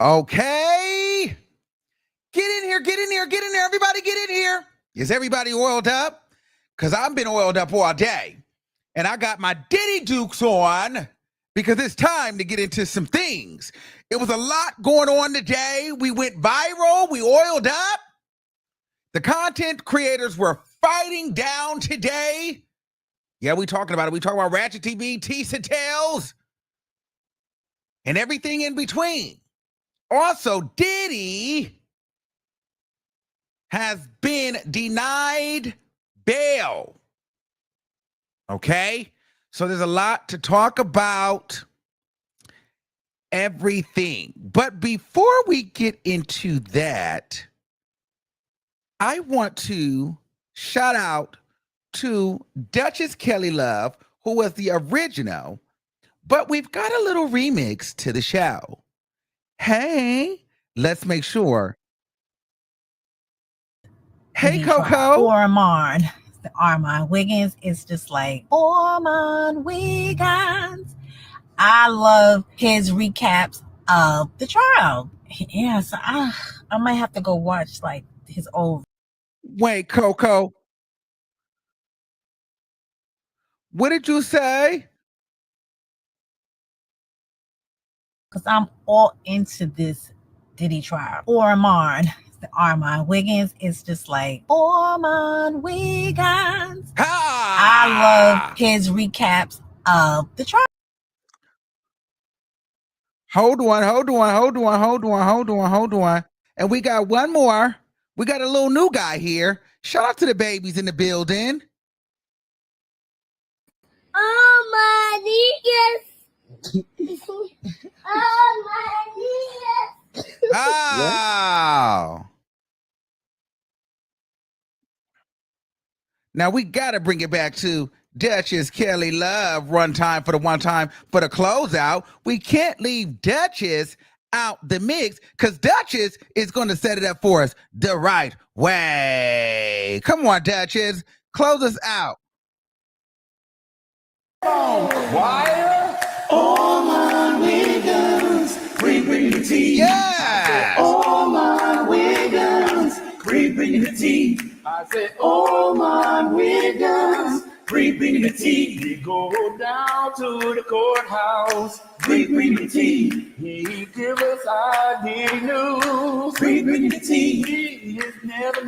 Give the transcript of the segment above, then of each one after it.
Okay. Get in here, get in here, get in here. Everybody get in here. Is everybody oiled up? Because I've been oiled up all day. And I got my Diddy Dukes on because it's time to get into some things. It was a lot going on today. We went viral. We oiled up. The content creators were fighting down today. Yeah, we talking about it. We talking about Ratchet TV, Tisa Tales, and everything in between. Also, Diddy has been denied bail. Okay? So there's a lot to talk about. Everything. But before we get into that, I want to shout out to Duchess Kelly Love, who was the original, but we've got a little remix to the show. Hey, let's make sure. Hey, Coco. Armand Wiggins is just like, Armand Wiggins. I love his recaps of the trial. Yeah, so I might have to go watch like his old. Wait, Coco. What did you say? Because I'm all into this Diddy trial. Armand Wiggins is just like, Armand Wiggins. I love his recaps of the trial. Hold on. And we got one more. We got a little new guy here. Shout out to the babies in the building. Oh, my niggas. Oh, my niggas. Oh. Now we got to bring it back to Duchess Kelly Love. One time for the closeout. We can't leave Duchess out the mix because Duchess is going to set it up for us the right way. Come on, Duchess. Close us out. Wire. All my Wiggins, bring the tea. Yes. All my Wiggins, bring the tea. I said, all my Wiggins, bring the tea. We go down to the courthouse, bring the tea. He give us our Diddy news, bring the tea. He is never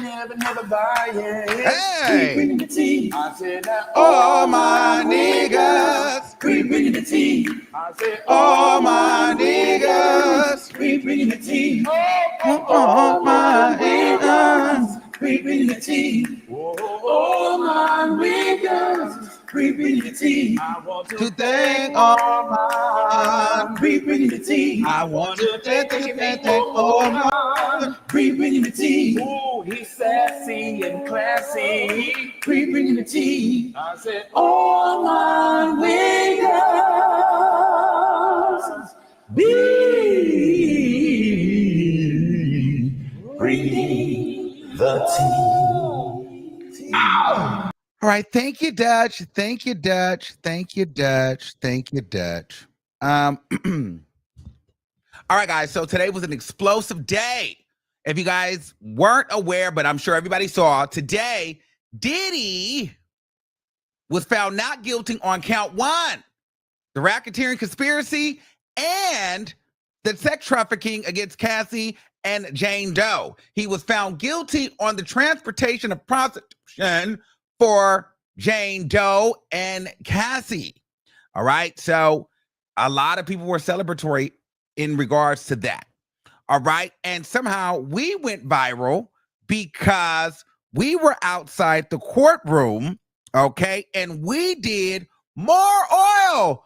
buying. Hey. Bring the tea. I said, now, all my niggas, bring the tea. I said, all my niggas, bring the tea. all my niggas. Bring the tea. All my Wiggins, bring the tea. I want To thank all my, bring the tea. I want to thank all my, bring the tea. Oh, he's sassy and classy. Bring the tea. I said, all my Wiggins, bring the tea. Ow! All right, thank you, Dutch. All right, guys, so today was an explosive day. If you guys weren't aware, but I'm sure everybody saw, today, Diddy was found not guilty on count 1, the racketeering conspiracy and the sex trafficking against Cassie and Jane Doe. He was found guilty on the transportation of prostitution for Jane Doe and Cassie. All right, so a lot of people were celebratory in regards to that. All right, and somehow we went viral because we were outside the courtroom, okay, and we did more oil.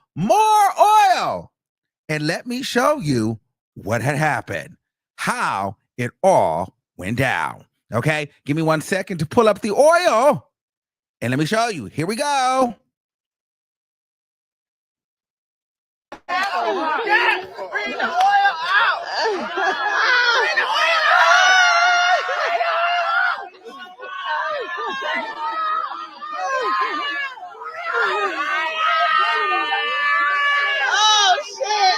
And let me show you what had happened, how it all went down. Okay, give me 1 second to pull up the oil, and let me show you. Here we go. Bring the oil out. Bring the oil out. Oh, shit.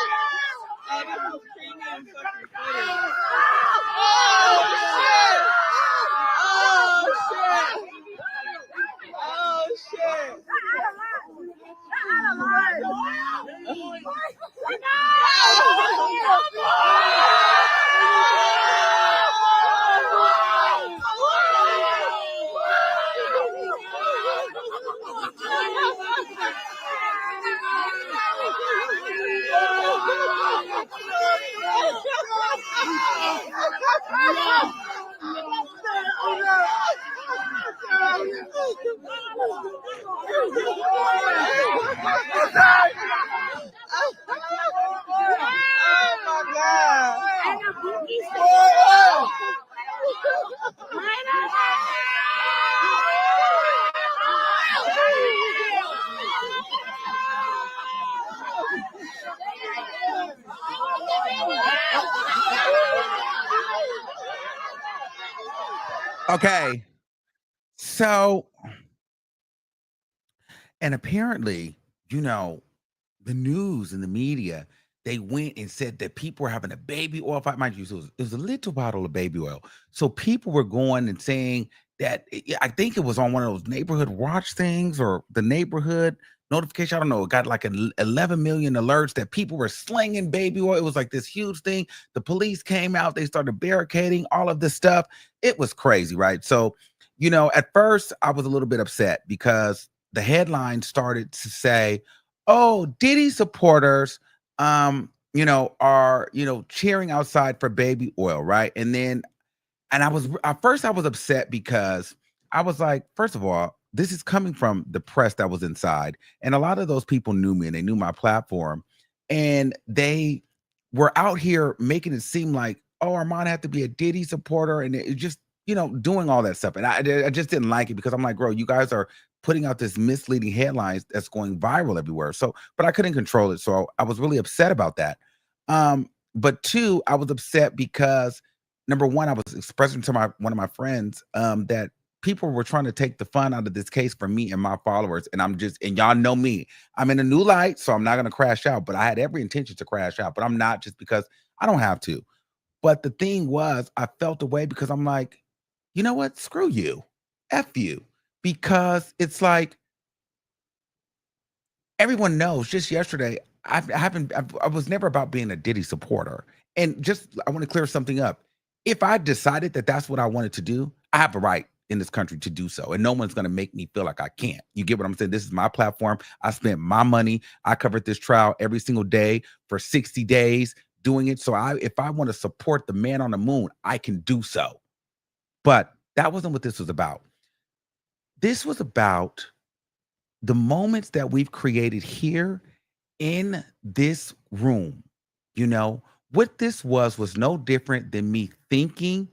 Okay. So, and apparently, you know, the news and the media, they went and said that people were having a baby oil fight. Mind you, it was a little bottle of baby oil. So people were going and saying that I think it was on one of those neighborhood watch things or the neighborhood notification. I don't know. It got like 11 million alerts that people were slinging baby oil. It was like this huge thing. The police came out. They started barricading all of this stuff. It was crazy, right? So, you know, at first I was a little bit upset because the headline started to say, oh, Diddy supporters, you know, are, you know, cheering outside for baby oil, right? And then, and I was, at first I was upset because I was like, first of all, this is coming from the press that was inside. And a lot of those people knew me and they knew my platform. And they were out here making it seem like, oh, Armand had to be a Diddy supporter. And it just, you know, doing all that stuff. And I just didn't like it because I'm like, bro, you guys are putting out this misleading headlines that's going viral everywhere. So, but I couldn't control it. So I was really upset about that. But two, I was upset because number one, I was expressing to one of my friends that people were trying to take the fun out of this case for me and my followers. And and y'all know me, I'm in a new light, so I'm not going to crash out, but I had every intention to crash out, but I'm not just because I don't have to. But the thing was, I felt away because I'm like, you know what? Screw you. F you. Because it's like, everyone knows just yesterday, I was never about being a Diddy supporter. And just, I want to clear something up. If I decided that that's what I wanted to do, I have a right in this country to do so. And no one's going to make me feel like I can't. You get what I'm saying? This is my platform. I spent my money. I covered this trial every single day for 60 days doing it. So if I want to support the man on the moon, I can do so. But that wasn't what this was about. This was about the moments that we've created here in this room. You know, what this was no different than me thinking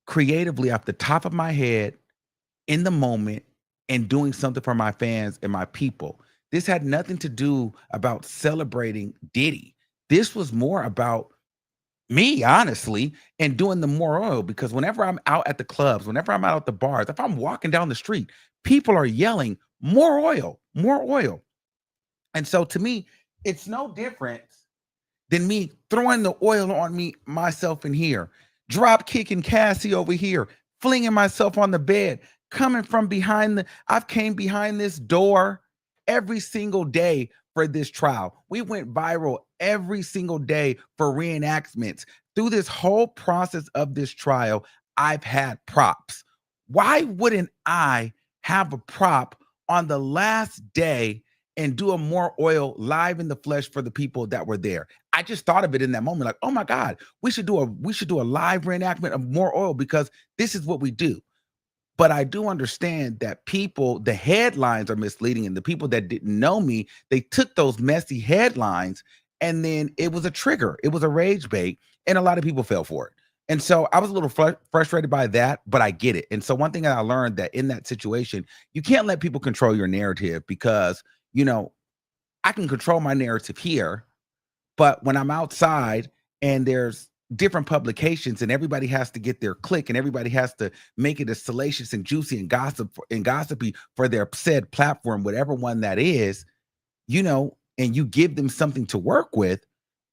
creatively off the top of my head in the moment and doing something for my fans and my people. This had nothing to do about celebrating Diddy. This was more about me, honestly, and doing the more oil, because whenever I'm out at the clubs, whenever I'm out at the bars, if I'm walking down the street, people are yelling, more oil, more oil. And so to me, it's no different than me throwing the oil on me, myself in here, drop kicking Cassie over here, flinging myself on the bed, coming from behind I've came behind this door every single day for this trial. We went viral every single day for reenactments. Through this whole process of this trial, I've had props. Why wouldn't I have a prop on the last day and do a more oil live in the flesh for the people that were there? I just thought of it in that moment, like, oh my God, we should do a live reenactment of more oil because this is what we do. But I do understand that people, the headlines are misleading, and the people that didn't know me, they took those messy headlines and then it was a trigger. It was a rage bait, and a lot of people fell for it. And so I was a little frustrated by that, but I get it. And so one thing that I learned, that in that situation, you can't let people control your narrative, because, you know, I can control my narrative here, but when I'm outside and there's different publications and everybody has to get their click and everybody has to make it as salacious and juicy and gossipy for their said platform, whatever one that is, you know, and you give them something to work with,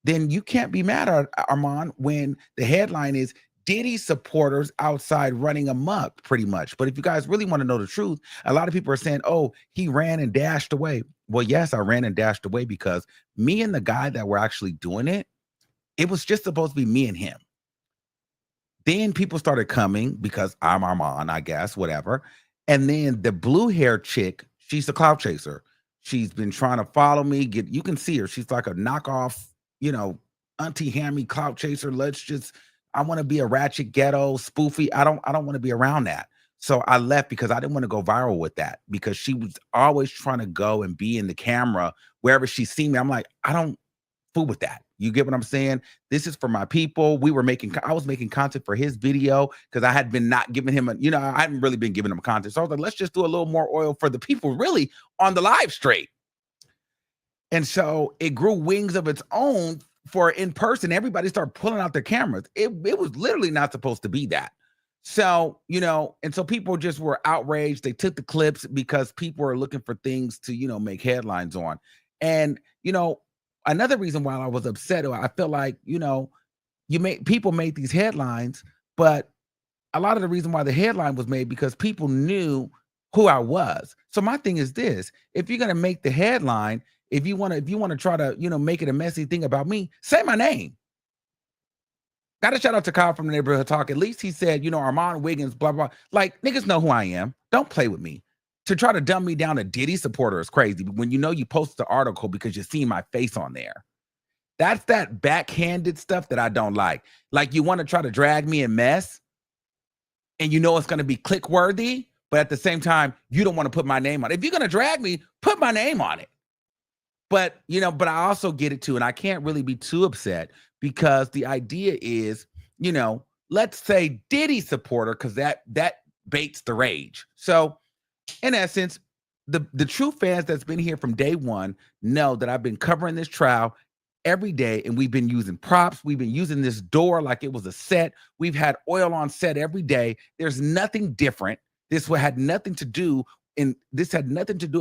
then you can't be mad at Armand when the headline is Diddy supporters outside running amok, pretty much. But if you guys really want to know the truth, a lot of people are saying, oh, he ran and dashed away. Well, yes, I ran and dashed away because me and the guy that were actually doing it, it was just supposed to be me and him. Then people started coming because I'm Armand, I guess, whatever. And then the blue hair chick, she's a clout chaser. She's been trying to follow me. You can see her. She's like a knockoff, you know, Auntie Hammy clout chaser. Let's just I want to be a ratchet ghetto spoofy. I don't want to be around that. So I left because I didn't want to go viral with that, because she was always trying to go and be in the camera wherever she seen me. I'm like, I don't fool with that. You get what I'm saying? This is for my people. I was making content for his video because I had been not giving him I hadn't really been giving him content. So I was like, let's just do a little more oil for the people really on the live straight. And so it grew wings of its own for in person. Everybody started pulling out their cameras. It was literally not supposed to be that. So, and so people just were outraged. They took the clips because people are looking for things to, make headlines on. And, another reason why I was upset, I felt like, people made these headlines, but a lot of the reason why the headline was made because people knew who I was. So my thing is this: if you're gonna make the headline, if you want to try to, make it a messy thing about me, say my name. Got a shout out to Kyle from the Neighborhood Talk. At least he said, Armand Wiggins, blah, blah. Like, niggas know who I am. Don't play with me. To try to dumb me down a Diddy supporter is crazy. But when you posted the article because you see my face on there. That's that backhanded stuff that I don't like. Like, you want to try to drag me in mess and it's going to be click worthy, but at the same time, you don't want to put my name on it. If you're going to drag me, put my name on it. But, but I also get it too. And I can't really be too upset because the idea is, let's say Diddy supporter, because that baits the rage. So in essence, the true fans that's been here from day one know that I've been covering this trial every day, and we've been using props. We've been using this door like it was a set. We've had oil on set every day. There's nothing different. This had nothing to do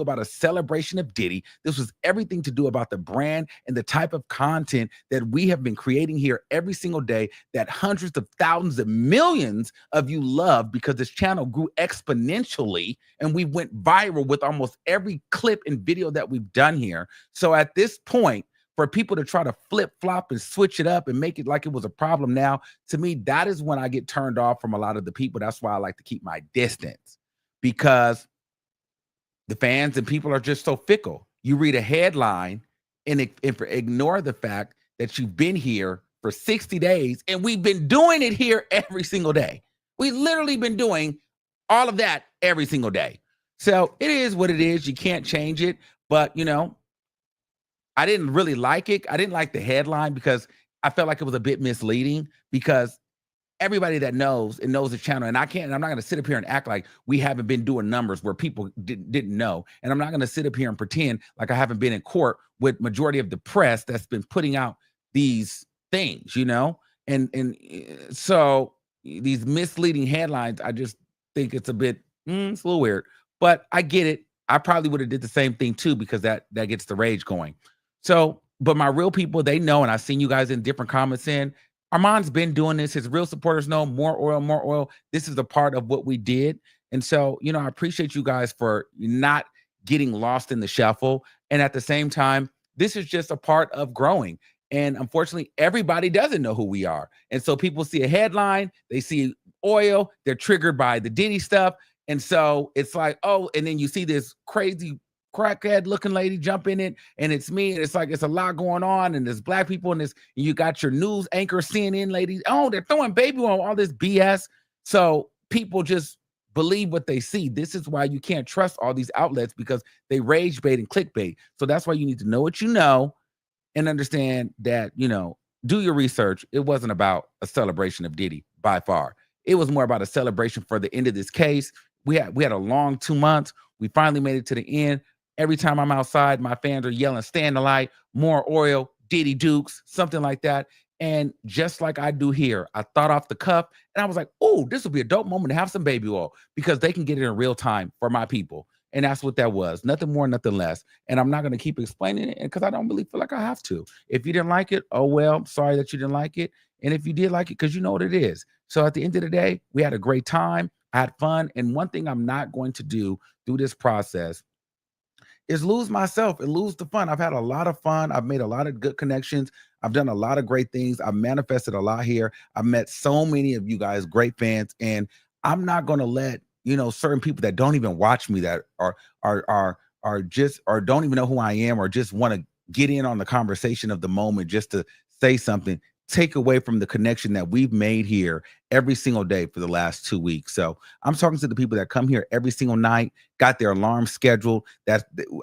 about a celebration of Diddy. This was everything to do about the brand and the type of content that we have been creating here every single day that hundreds of thousands and millions of you love, because this channel grew exponentially and we went viral with almost every clip and video that we've done here. So at this point, for people to try to flip-flop and switch it up and make it like it was a problem now, to me, that is when I get turned off from a lot of the people. That's why I like to keep my distance, because the fans and people are just so fickle. You read a headline and ignore the fact that you've been here for 60 days and we've been doing it here every single day. We've literally been doing all of that every single day. So it is what it is. You can't change it. But, I didn't really like it. I didn't like the headline because I felt like it was a bit misleading, because everybody that knows the channel, and I'm not going to sit up here and act like we haven't been doing numbers where people didn't know. And I'm not going to sit up here and pretend like I haven't been in court with majority of the press that's been putting out these things, and so these misleading headlines, I just think it's a bit, it's a little weird, but I get it. I probably would have did the same thing too, because that gets the rage going. So, but my real people, they know, and I've seen you guys in different comments in, Armand's been doing this. His real supporters know, more oil, more oil. This is a part of what we did. And so, I appreciate you guys for not getting lost in the shuffle. And at the same time, this is just a part of growing. And unfortunately, everybody doesn't know who we are. And so people see a headline, they see oil, they're triggered by the Diddy stuff. And so it's like, oh, and then you see this crazy crackhead looking lady jump in it, and it's me, and it's like it's a lot going on, and there's black people in this, and you got your news anchor CNN ladies, oh, they're throwing baby on all this BS. So people just believe what they see. This is why you can't trust all these outlets, because they rage bait and clickbait. So that's why you need to know what you know and understand that, do your research. It wasn't about a celebration of Diddy by far. It was more about a celebration for the end of this case. We had a long 2 months. We finally made it to the end. Every time I'm outside, my fans are yelling, "Stay in the light, more oil, Diddy Dukes," something like that. And just like I do here, I thought off the cuff, and I was like, oh, this would be a dope moment to have some baby oil, because they can get it in real time for my people. And that's what that was. Nothing more, nothing less. And I'm not going to keep explaining it, because I don't really feel like I have to. If you didn't like it, oh, well, I'm sorry that you didn't like it. And if you did like it, because you know what it is. So at the end of the day, we had a great time. I had fun. And one thing I'm not going to do through this process is lose myself and lose the fun. I've had a lot of fun. I've made a lot of good connections. I've done a lot of great things. I've manifested a lot here. I've met so many of you guys, great fans. And I'm not going to let, certain people that don't even watch me, that are just, or don't even know who I am, or just want to get in on the conversation of the moment just to say something. take away from the connection that we've made here every single day for the last 2 weeks. So I'm talking to the people that come here every single night, got their alarm scheduled.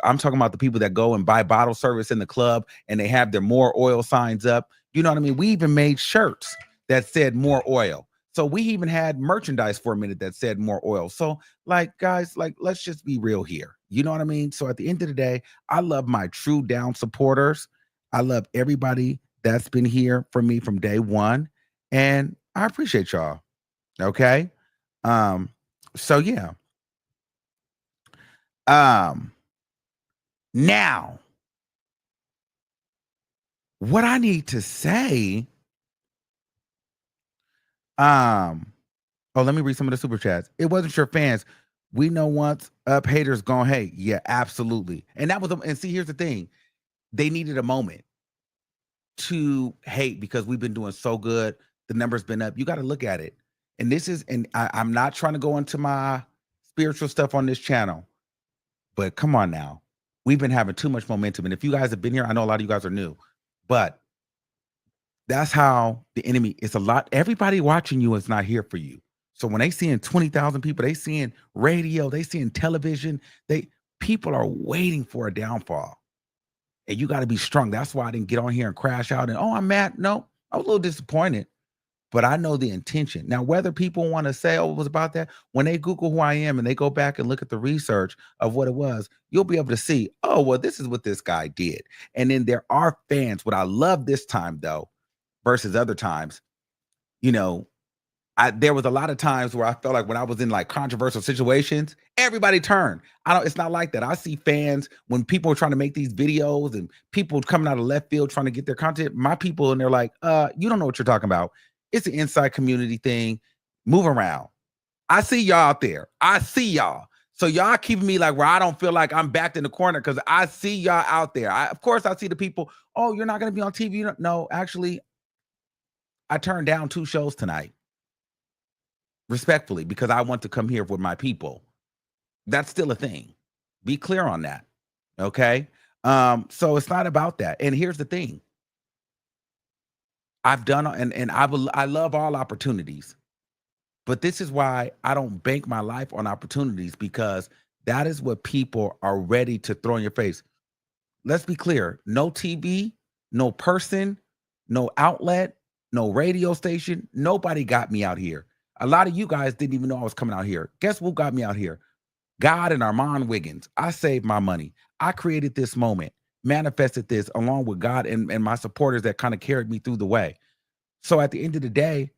I'm talking about the people that go and buy bottle service in the club and they have their more oil signs up. You know what I mean? We even made shirts that said more oil. So we even had merchandise for a minute that said more oil. So like, guys, like, let's just be real here. You know what I mean? So at the end of the day, I love my true down supporters. I love everybody that's been here for me from day one. And I appreciate y'all. Okay. So yeah. Now, what I need to say, oh, let me read some of the super chats. It wasn't your fans. We know once up haters gone hate. Yeah, absolutely. And that was, and see, here's the thing. They needed a moment to hate because we've been doing so good. The number's been up. You got to look at it. And this is, and I'm not trying to go into my spiritual stuff on this channel, but come on now. We've been having too much momentum. And if you guys have been here, I know a lot of you guys are new, but that's how the enemy is. A lot. Everybody watching you is not here for you. So when they seeing 20,000 people, they seeing radio, they seeing television, people are waiting for a downfall. And you got to be strong. That's why I didn't get on here and crash out and, oh, I'm mad. No, I was a little disappointed, but I know the intention. Now, whether people want to say, oh, it was about that, when they Google who I am and they go back and look at the research of what it was, you'll be able to see, oh, well, this is what this guy did. And then there are fans. What I love this time, though, versus other times, you know, there was a lot of times where I felt like when I was in like controversial situations, everybody turned. It's not like that. I see fans when people are trying to make these videos and people coming out of left field trying to get their content, my people, and they're like, you don't know what you're talking about. It's an inside community thing. Move around. I see y'all out there. I see y'all. So y'all keeping me like where I don't feel like I'm backed in the corner because I see y'all out there. Of course, I see the people, oh, you're not going to be on TV. No, actually, I turned down 2 shows tonight. Respectfully, because I want to come here with my people. That's still a thing. Be clear on that. Okay. So it's not about that. And here's the thing. I've done, and I love all opportunities, but this is why I don't bank my life on opportunities, because that is what people are ready to throw in your face. Let's be clear. No TV, no person, no outlet, no radio station. Nobody got me out here. A lot of you guys didn't even know I was coming out here. Guess who got me out here? God and Armand Wiggins. I saved my money. I created this moment, manifested this along with God and my supporters that kind of carried me through the way. So at the end of the day,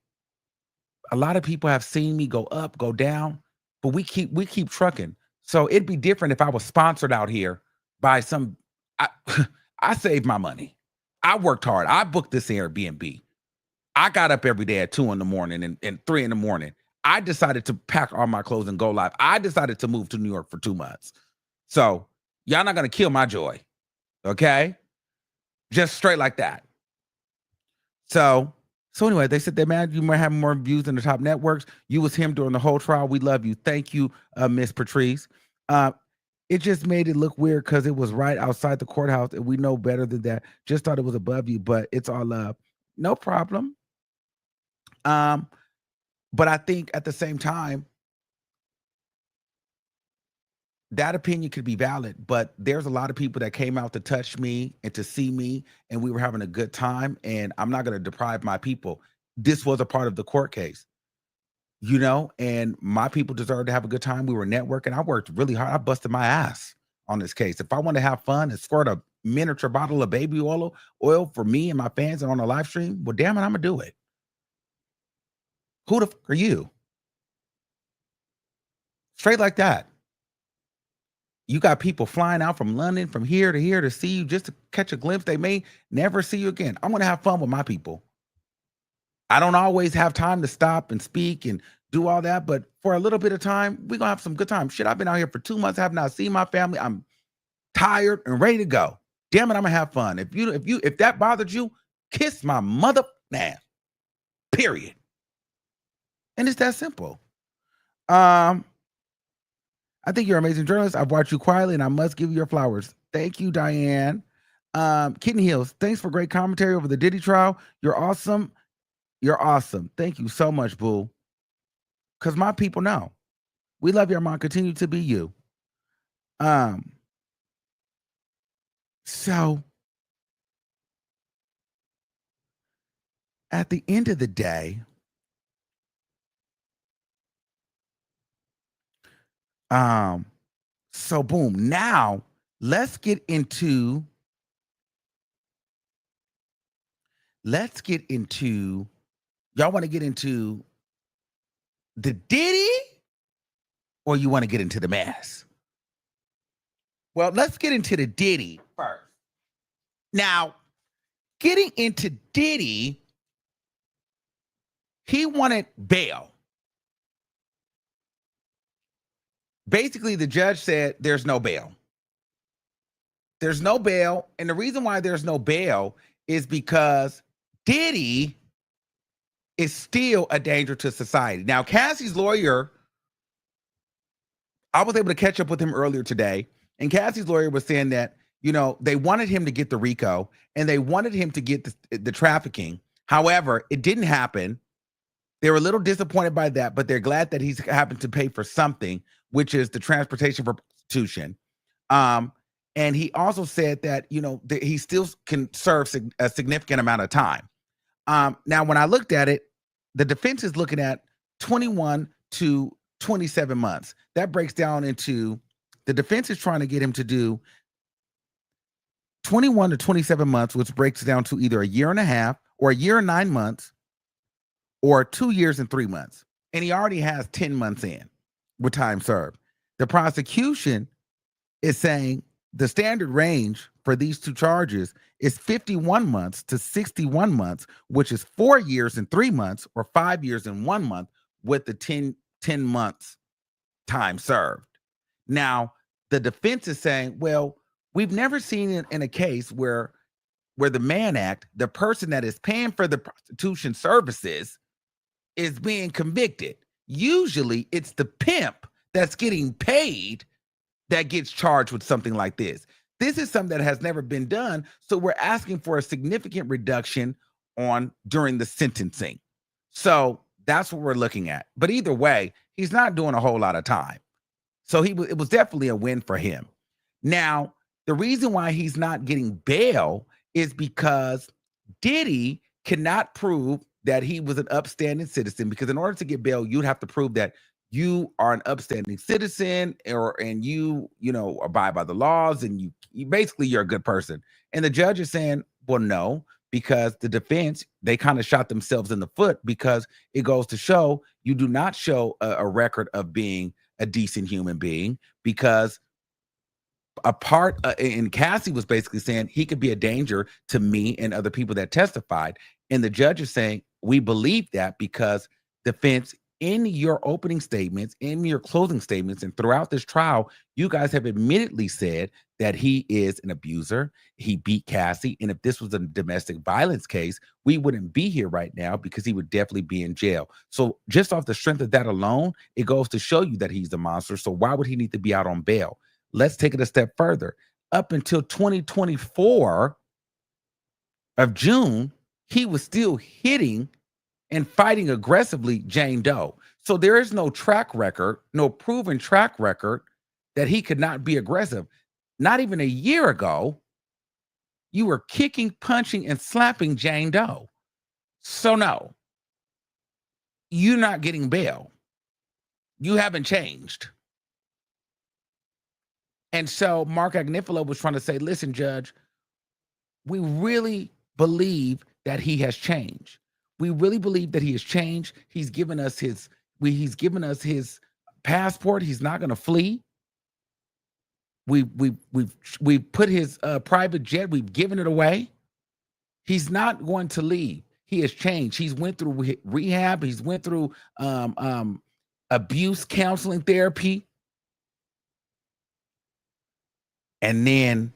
a lot of people have seen me go up, go down, but we keep trucking. So it'd be different if I was sponsored out here by some, I saved my money. I worked hard. I booked this Airbnb. I got up every day at 2 in the morning and 3 in the morning. I decided to pack all my clothes and go live. I decided to move to New York for 2 months. So y'all not going to kill my joy. Okay. Just straight like that. So anyway, they said that, man, you might have more views than the top networks. You was him during the whole trial. We love you. Thank you, Miss Patrice. It just made it look weird because it was right outside the courthouse and we know better than that. Just thought it was above you, but it's all love. No problem. But I think at the same time, that opinion could be valid, but there's a lot of people that came out to touch me and to see me, and we were having a good time, and I'm not going to deprive my people. This was a part of the court case, you know, and my people deserve to have a good time. We were networking. I worked really hard. I busted my ass on this case. If I want to have fun and squirt a miniature bottle of baby oil for me and my fans and on a live stream, well, damn it, I'm going to do it. Who the fuck are you? Straight like that. You got people flying out from London, from here to see you just to catch a glimpse. They may never see you again. I'm going to have fun with my people. I don't always have time to stop and speak and do all that, but for a little bit of time, we're going to have some good time. Shit, I've been out here for 2 months, have not seen my family. I'm tired and ready to go. Damn it, I'm going to have fun. If that bothered you, kiss my mother ass. Period. And it's that simple. I think you're an amazing journalist. I've watched you quietly, and I must give you your flowers. Thank you, Diane. Kitten Hills, thanks for great commentary over the Diddy trial. You're awesome. You're awesome. Thank you so much, boo. Because my people know. We love you, Armand. Continue to be you. So at the end of the day, so boom. Now let's get into y'all want to get into the Diddy or you want to get into the mess? Well, let's get into the Diddy first. Now, getting into Diddy, he wanted bail. Basically, the judge said there's no bail. There's no bail. And the reason why there's no bail is because Diddy is still a danger to society. Now, Cassie's lawyer, I was able to catch up with him earlier today, and Cassie's lawyer was saying that, you know, they wanted him to get the RICO and they wanted him to get the trafficking. However, it didn't happen. They were a little disappointed by that, but they're glad that he's happened to pay for something, which is the transportation for prostitution. And he also said that, you know, he still can serve a significant amount of time. Now, when I looked at it, the defense is looking at 21 to 27 months. That breaks down into, the defense is trying to get him to do 21 to 27 months, which breaks down to either a year and a half or a year and 9 months or 2 years and 3 months. And he already has 10 months in with time served. The prosecution is saying the standard range for these two charges is 51 months to 61 months, which is 4 years and 3 months or 5 years and 1 month with the 10 months time served. Now, the defense is saying, well, we've never seen it in a case where the Mann Act, the person that is paying for the prostitution services, is being convicted. Usually it's the pimp that's getting paid that gets charged with something like this. This is something that has never been done, so we're asking for a significant reduction during the sentencing. So that's what we're looking at. But either way, he's not doing a whole lot of time. So it was definitely a win for him. Now, the reason why he's not getting bail is because Diddy cannot prove that he was an upstanding citizen, because in order to get bail, you'd have to prove that you are an upstanding citizen and you know, abide by the laws, and you basically, you're a good person. And the judge is saying, well, no, because the defense, they kind of shot themselves in the foot, because it goes to show you do not show a record of being a decent human being, because and Cassie was basically saying he could be a danger to me and other people that testified. And the judge is saying, we believe that because defense, in your opening statements, in your closing statements, and throughout this trial, you guys have admittedly said that he is an abuser. He beat Cassie. And if this was a domestic violence case, we wouldn't be here right now, because he would definitely be in jail. So just off the strength of that alone, it goes to show you that he's a monster. So why would he need to be out on bail? Let's take it a step further. Up until 2024 of June, he was still hitting and fighting aggressively Jane Doe. So there is no track record, no proven track record that he could not be aggressive. Not even a year ago, you were kicking, punching, and slapping Jane Doe. So no, you're not getting bail. You haven't changed. And so Mark Agnifilo was trying to say, listen, Judge, we really believe that he has changed. We really believe that he has changed. He's given us his passport. He's not going to flee. We've put his private jet. We've given it away. He's not going to leave. He has changed. He's went through rehab. He's went through abuse counseling therapy. And then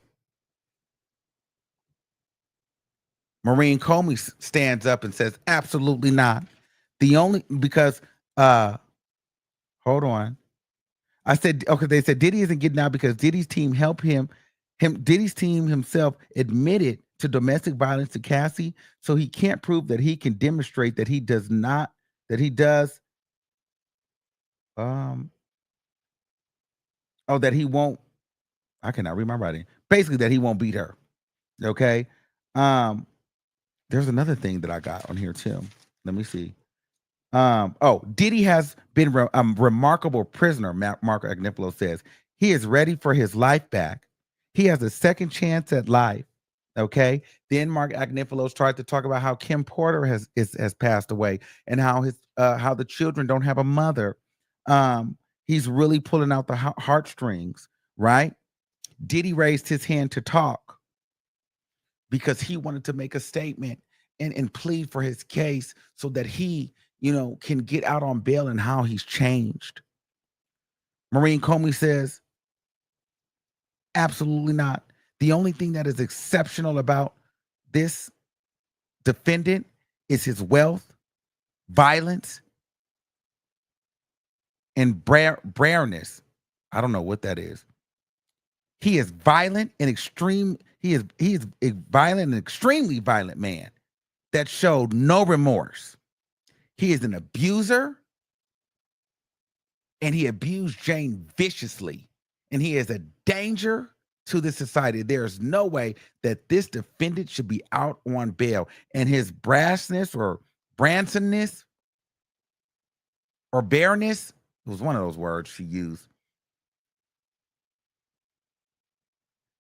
Maureen Comey stands up and says, absolutely not. Because hold on. I said, okay, they said Diddy isn't getting out because Diddy's team helped him Diddy's team himself admitted to domestic violence to Cassie, so he can't prove that he can demonstrate that he does not, that he does, that he won't, I cannot read my writing. Basically, that he won't beat her. Okay. There's another thing that I got on here too. Let me see. Diddy has been a remarkable prisoner, Marco Agnifilo says. He is ready for his life back. He has a second chance at life. Okay. Then Mark Agnifilos tried to talk about how Kim Porter has passed away and how how the children don't have a mother. He's really pulling out the heartstrings, right? Diddy raised his hand to talk because he wanted to make a statement and plead for his case so that he, can get out on bail and how he's changed. Maureen Comey says, absolutely not. The only thing that is exceptional about this defendant is his wealth, violence, and brareness. I don't know what that is. He is violent and extreme. He is a violent and extremely violent man that showed no remorse. He is an abuser, and he abused Jane viciously, and he is a danger to the society. There is no way that this defendant should be out on bail, and his brassness or bransonness or bareness, it was one of those words she used.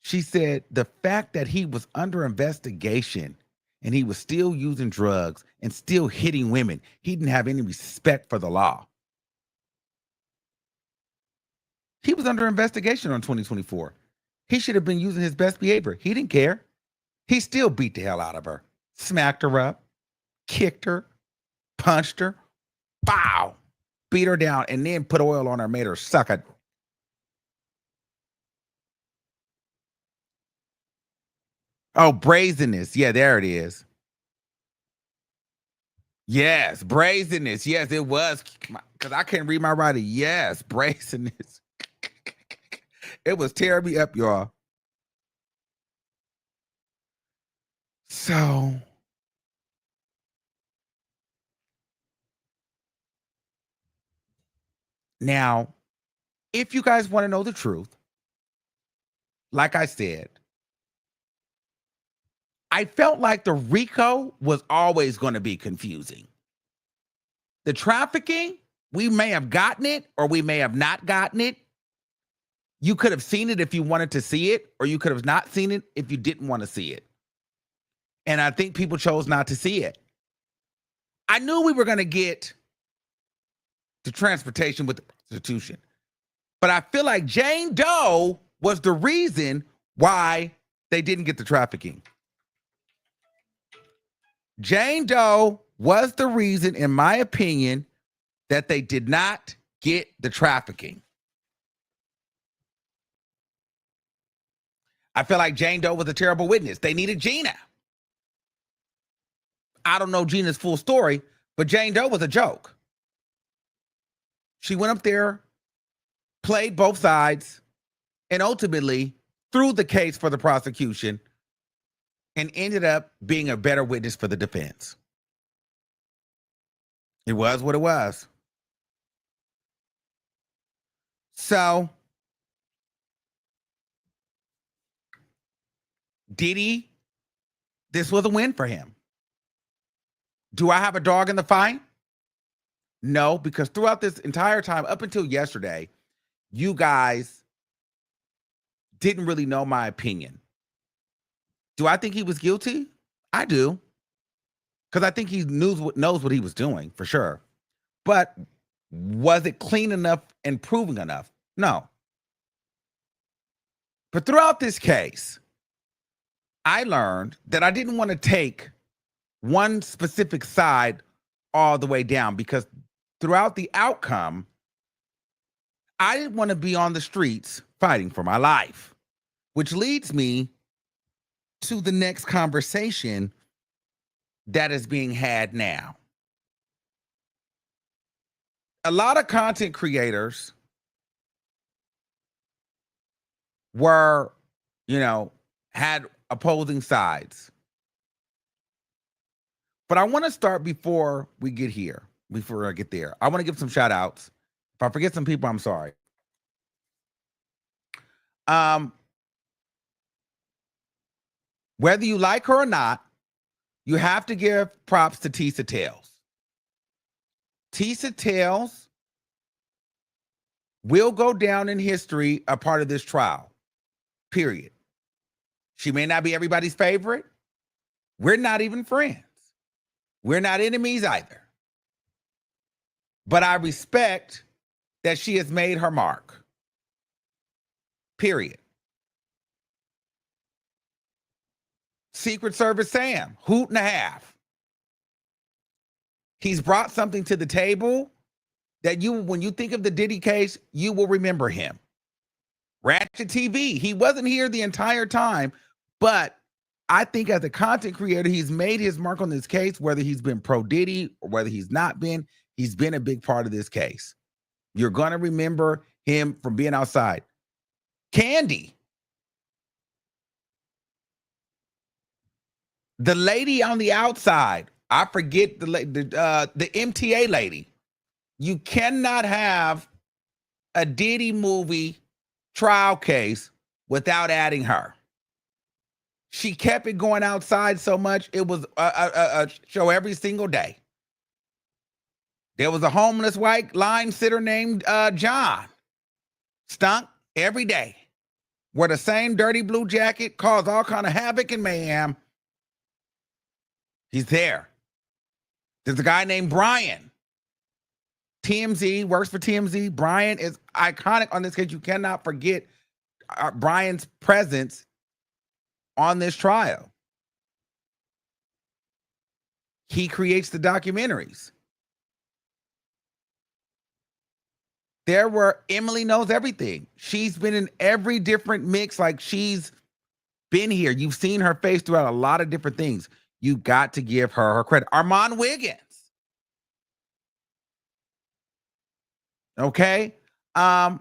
She said the fact that he was under investigation and he was still using drugs and still hitting women, he didn't have any respect for the law. He was under investigation on 2024. He should have been using his best behavior. He didn't care. He still beat the hell out of her, smacked her up, kicked her, punched her, bow, beat her down, and then put oil on her, made her suck it. Oh, brazenness. Yeah, there it is. Yes, brazenness. Yes, it was. Because I can't read my writing. Yes, brazenness. It was tearing me up, y'all. So, now, if you guys want to know the truth, like I said, I felt like the RICO was always going to be confusing. The trafficking, we may have gotten it or we may have not gotten it. You could have seen it if you wanted to see it, or you could have not seen it if you didn't want to see it. And I think people chose not to see it. I knew we were going to get to transportation with the prostitution, but I feel like Jane Doe was the reason why they didn't get the trafficking. Jane Doe was the reason, in my opinion, that they did not get the trafficking. I feel like Jane Doe was a terrible witness. They needed Gina. I don't know Gina's full story, but Jane Doe was a joke. She went up there, played both sides, and ultimately threw the case for the prosecution and ended up being a better witness for the defense. It was what it was. So, Diddy, this was a win for him. Do I have a dog in the fight? No, because throughout this entire time, up until yesterday, you guys didn't really know my opinion. Do I think he was guilty? I do. Because I think he knows what he was doing, for sure. But was it clean enough and proving enough? No. But throughout this case, I learned that I didn't want to take one specific side all the way down, because throughout the outcome, I didn't want to be on the streets fighting for my life, which leads me to the next conversation that is being had now. A lot of content creators were, had opposing sides. But I want to start before we get here, before I get there. I want to give some shout outs. If I forget some people, I'm sorry. Whether you like her or not, you have to give props to Tisa Tales. Tisa Tales will go down in history a part of this trial, period. She may not be everybody's favorite. We're not even friends. We're not enemies either. But I respect that she has made her mark, period. Secret Service Sam, hoot and a half. He's brought something to the table that when you think of the Diddy case, you will remember him. Ratchet TV, he wasn't here the entire time, but I think as a content creator, he's made his mark on this case, whether he's been pro Diddy or whether he's not been, he's been a big part of this case. You're going to remember him from being outside. Candy. The lady on the outside, I forget the MTA lady. You cannot have a Diddy movie trial case without adding her. She kept it going outside so much, it was a show every single day. There was a homeless white line sitter named John. Stunk every day. Wore the same dirty blue jacket, caused all kind of havoc and mayhem. He's there. There's a guy named Brian. TMZ, works for TMZ. Brian is iconic on this case. You cannot forget Brian's presence on this trial. He creates the documentaries. Emily knows everything. She's been in every different mix. Like, she's been here. You've seen her face throughout a lot of different things. You got to give her credit. Armand Wiggins. Okay. And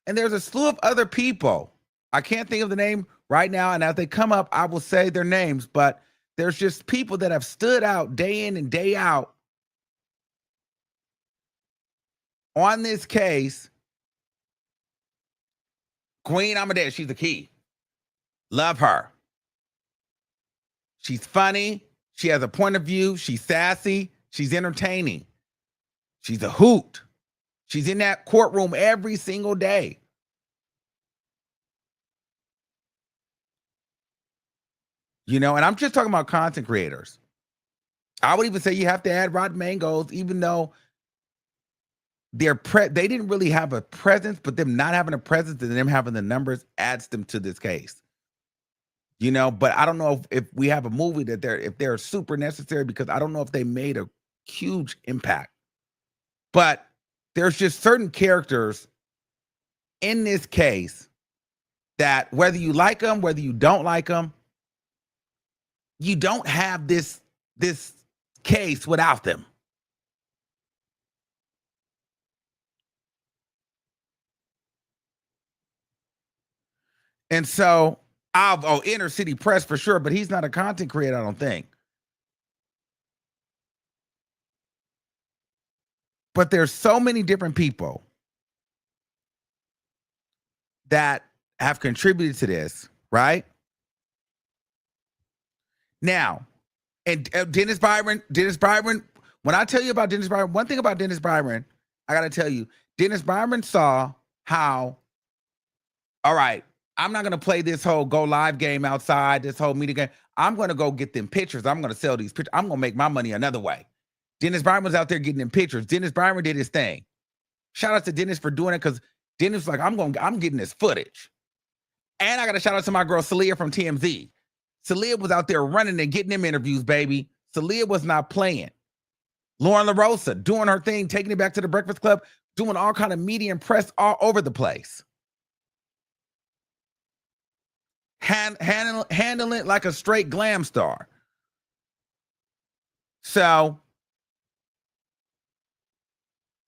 there's a slew of other people. I can't think of the name right now. And as they come up, I will say their names. But there's just people that have stood out day in and day out on this case. Queen Amadeus, she's the key. Love her. She's funny. She has a point of view. She's sassy. She's entertaining. She's a hoot. She's in that courtroom every single day. And I'm just talking about content creators. I would even say you have to add Rod Mangos, even though they didn't really have a presence, but them not having a presence and them having the numbers adds them to this case. But I don't know if we have a movie that they're super necessary, because I don't know if they made a huge impact. But there's just certain characters in this case that, whether you like them, whether you don't like them, you don't have this case without them. And so, Inner City Press for sure, but he's not a content creator, I don't think. But there's so many different people that have contributed to this, right? Now, and Dennis Byron, when I tell you about Dennis Byron, one thing about Dennis Byron, I got to tell you, Dennis Byron saw how, all right, I'm not going to play this whole go live game outside, this whole media game. I'm going to go get them pictures. I'm going to sell these pictures. I'm going to make my money another way. Dennis Byron was out there getting them pictures. Dennis Byron did his thing. Shout out to Dennis for doing it, because Dennis was like, I'm getting this footage. And I got to shout out to my girl, Celia from TMZ. Celia was out there running and getting them interviews, baby. Celia was not playing. Lauren LaRosa doing her thing, taking it back to the Breakfast Club, doing all kind of media and press all over the place. Handling it like a straight glam star. So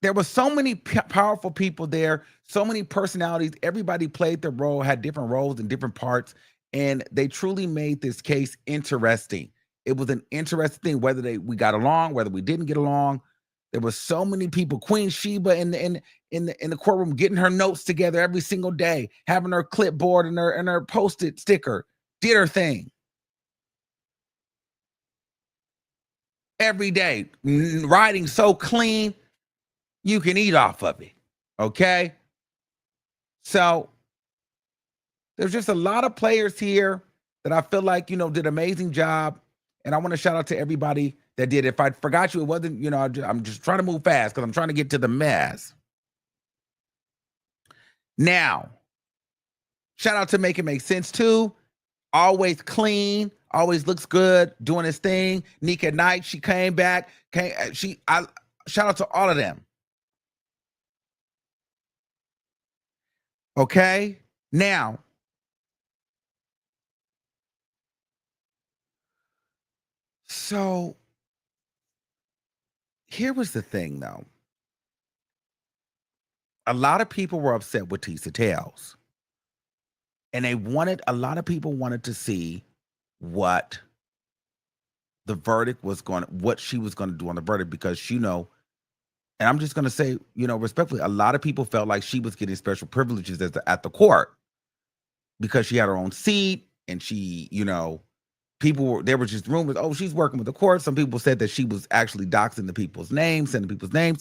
there were so many powerful people there, so many personalities. Everybody played their role, had different roles and different parts, and they truly made this case interesting. It was an interesting thing, whether we got along, whether we didn't get along. There were so many people. Queen Sheba in the courtroom getting her notes together every single day, having her clipboard and her Post-it sticker, did her thing every day, writing so clean you can eat off of it. Okay, so there's just a lot of players here that I feel like did an amazing job, and I want to shout out to everybody that did. If I forgot you, it wasn't, I'm just trying to move fast because I'm trying to get to the mess. Now, shout out to Make It Make Sense too. Always clean, always looks good, doing his thing. Nick at Night, she came back. I shout out to all of them. Okay, now, so here was the thing though. A lot of people were upset with Tisa Tales. And a lot of people wanted to see what the verdict was what she was going to do on the verdict, because, and I'm just going to say, respectfully, a lot of people felt like she was getting special privileges at the court because she had her own seat, and she, there were just rumors, oh, she's working with the court. Some people said that she was actually doxing the people's names, sending people's names.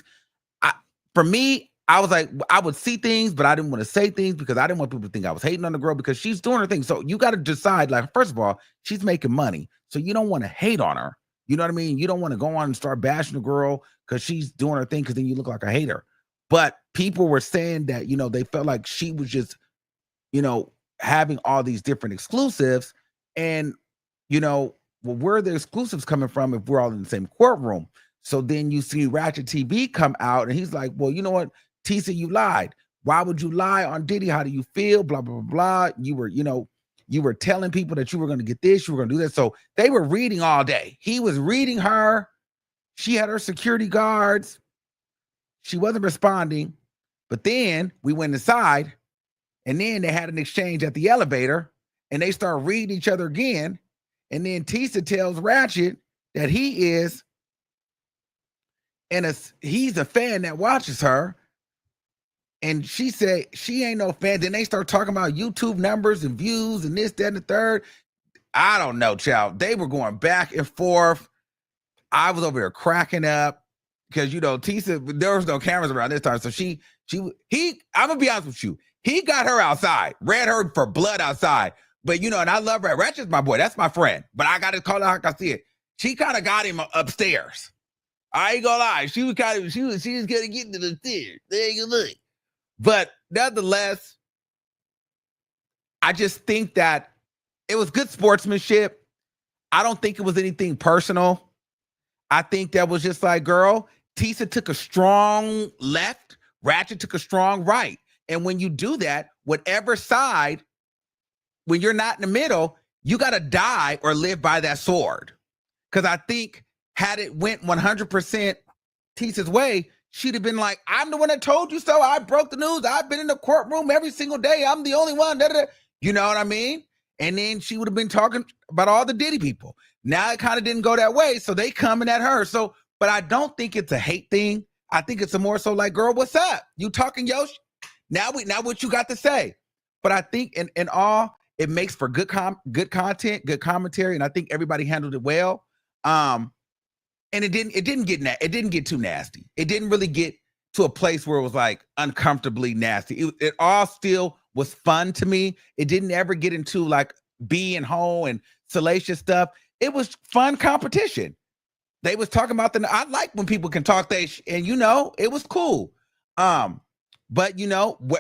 For me, I was like, I would see things, but I didn't want to say things because I didn't want people to think I was hating on the girl, because she's doing her thing. So you got to decide, like, first of all, she's making money. So you don't want to hate on her. You know what I mean? You don't want to go on and start bashing the girl because she's doing her thing, because then you look like a hater. But people were saying that, they felt like she was just, having all these different exclusives. And, well, where are the exclusives coming from if we're all in the same courtroom? So then you see Ratchet TV come out, and he's like, well, you know what? Tisa, you lied. Why would you lie on Diddy? How do you feel? Blah, blah, blah, blah. You were telling people that you were going to get this, you were going to do that. So they were reading all day. He was reading her. She had her security guards. She wasn't responding. But then we went inside, and then they had an exchange at the elevator, and they start reading each other again. And then Tisa tells Ratchet that he is, and he's a fan that watches her. And she said she ain't no fan. Then they start talking about YouTube numbers and views and this, that, and the third. I don't know, child. They were going back and forth. I was over here cracking up because, Tisa, there was no cameras around this time. So I'm going to be honest with you. He got her outside, ran her for blood outside. But, and I love Rat. Ratchet's my boy. That's my friend. But I got to call it how I see it. She kind of got him upstairs. I ain't gonna lie. She was going to get into the stairs. There you look. But nonetheless, I just think that it was good sportsmanship. I don't think it was anything personal. I think that was just like, girl, Tisa took a strong left, Ratchet took a strong right. And when you do that, whatever side, when you're not in the middle, you got to die or live by that sword. Because I think had it went 100% Tisa's way, she'd have been like, I'm the one that told you so. I broke the news. I've been in the courtroom every single day. I'm the only one. You know what I mean? And then she would have been talking about all the Diddy people. Now it kind of didn't go that way. So they coming at her. So, but I don't think it's a hate thing. I think it's a more so like, girl, what's up? You talking Yosh? Now what you got to say? But I think in all, it makes for good content, good commentary. And I think everybody handled it well. And it didn't get too nasty. It didn't really get to a place where it was like uncomfortably nasty. It all still was fun to me. It didn't ever get into like B and Ho and salacious stuff. It was fun competition. They was talking about I like when people can talk and it was cool. But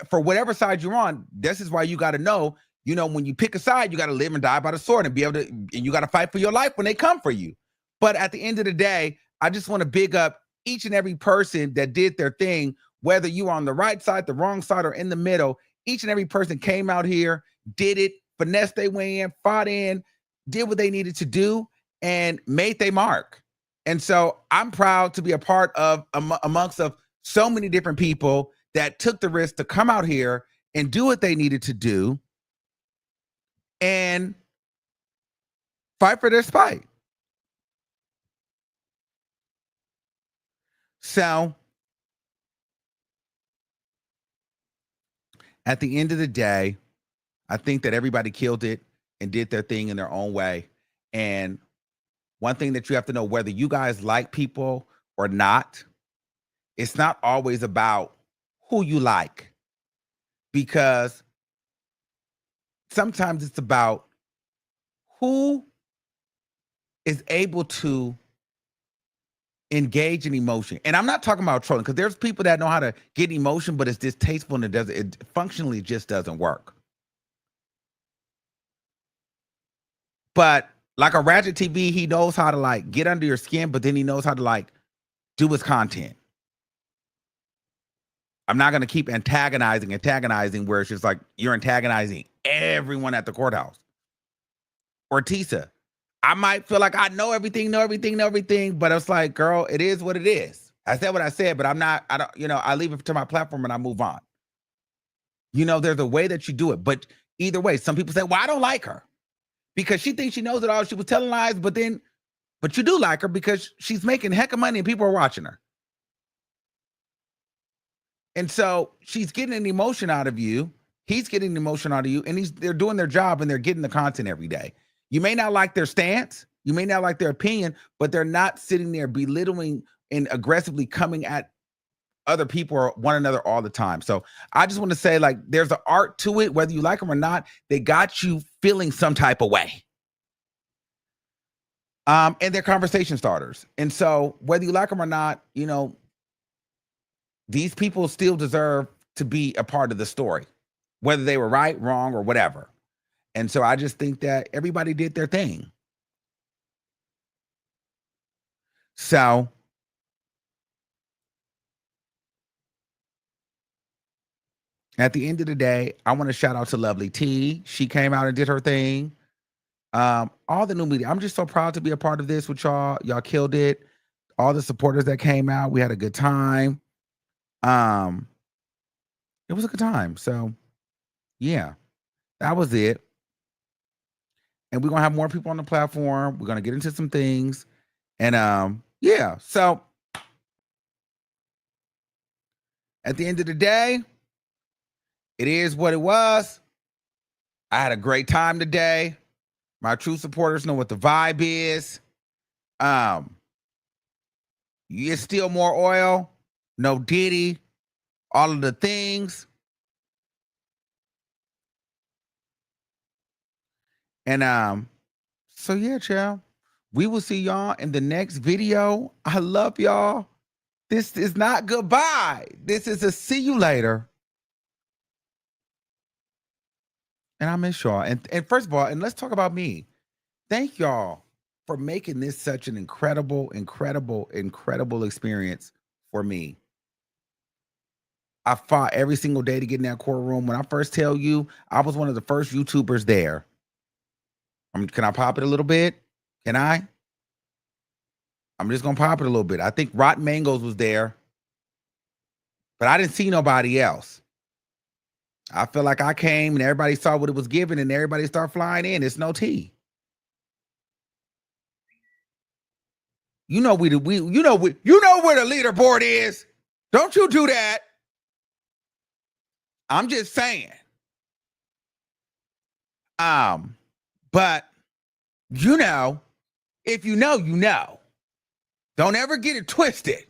for whatever side you're on, this is why you got to know, when you pick a side, you got to live and die by the sword and be able to, and you got to fight for your life when they come for you. But at the end of the day, I just want to big up each and every person that did their thing, whether you were on the right side, the wrong side, or in the middle. Each and every person came out here, did it, finessed their way in, fought in, did what they needed to do, and made their mark. And so I'm proud to be a part of amongst of so many different people that took the risk to come out here and do what they needed to do and fight for their spite. So at the end of the day, I think that everybody killed it and did their thing in their own way. And one thing that you have to know, whether you guys like people or not, it's not always about who you like, because sometimes it's about who is able to engage in emotion. And I'm not talking about trolling, because there's people that know how to get emotion, but it's distasteful and it functionally just doesn't work. But like a Ratchet TV, he knows how to like get under your skin, but then he knows how to like do his content. I'm not going to keep antagonizing where it's just like you're antagonizing everyone at the courthouse. Or Tisa, I might feel like I know everything, but it's like, girl, it is what it is. I said what I said, but I don't, I leave it to my platform and I move on. There's a way that you do it, but either way, some people say, well, I don't like her because she thinks she knows it all. She was telling lies, but you do like her because she's making heck of money and people are watching her. And so she's getting an emotion out of you. He's getting an emotion out of you, and they're doing their job and they're getting the content every day. You may not like their stance, you may not like their opinion, but they're not sitting there belittling and aggressively coming at other people or one another all the time. So I just want to say, like, there's an art to it, whether you like them or not. They got you feeling some type of way. And they're conversation starters. And so whether you like them or not, these people still deserve to be a part of the story, whether they were right, wrong, or whatever. And so I just think that everybody did their thing. So at the end of the day, I want to shout out to Lovely T. She came out and did her thing. All the new media. I'm just so proud to be a part of this with y'all. Y'all killed it. All the supporters that came out, we had a good time. It was a good time. So yeah, that was it. And we're gonna have more people on the platform. We're gonna get into some things. And yeah, so at the end of the day, it is what it was. I had a great time today. My true supporters know what the vibe is. It's still more oil, no Diddy, all of the things. And so yeah, child. We will see y'all in the next video. I love y'all. This is not goodbye. This is a see you later. And I miss y'all. And first of all, and let's talk about me. Thank y'all for making this such an incredible, incredible, incredible experience for me. I fought every single day to get in that courtroom. When I first tell you, I was one of the first YouTubers there. Can I pop it a little bit? Can I? I'm just going to pop it a little bit. I think Rotten Mangoes was there, but I didn't see nobody else. I feel like I came and everybody saw what it was giving and everybody started flying in. It's no tea. You know where the leaderboard is. Don't you do that. I'm just saying. But if you know, you know. Don't ever get it twisted.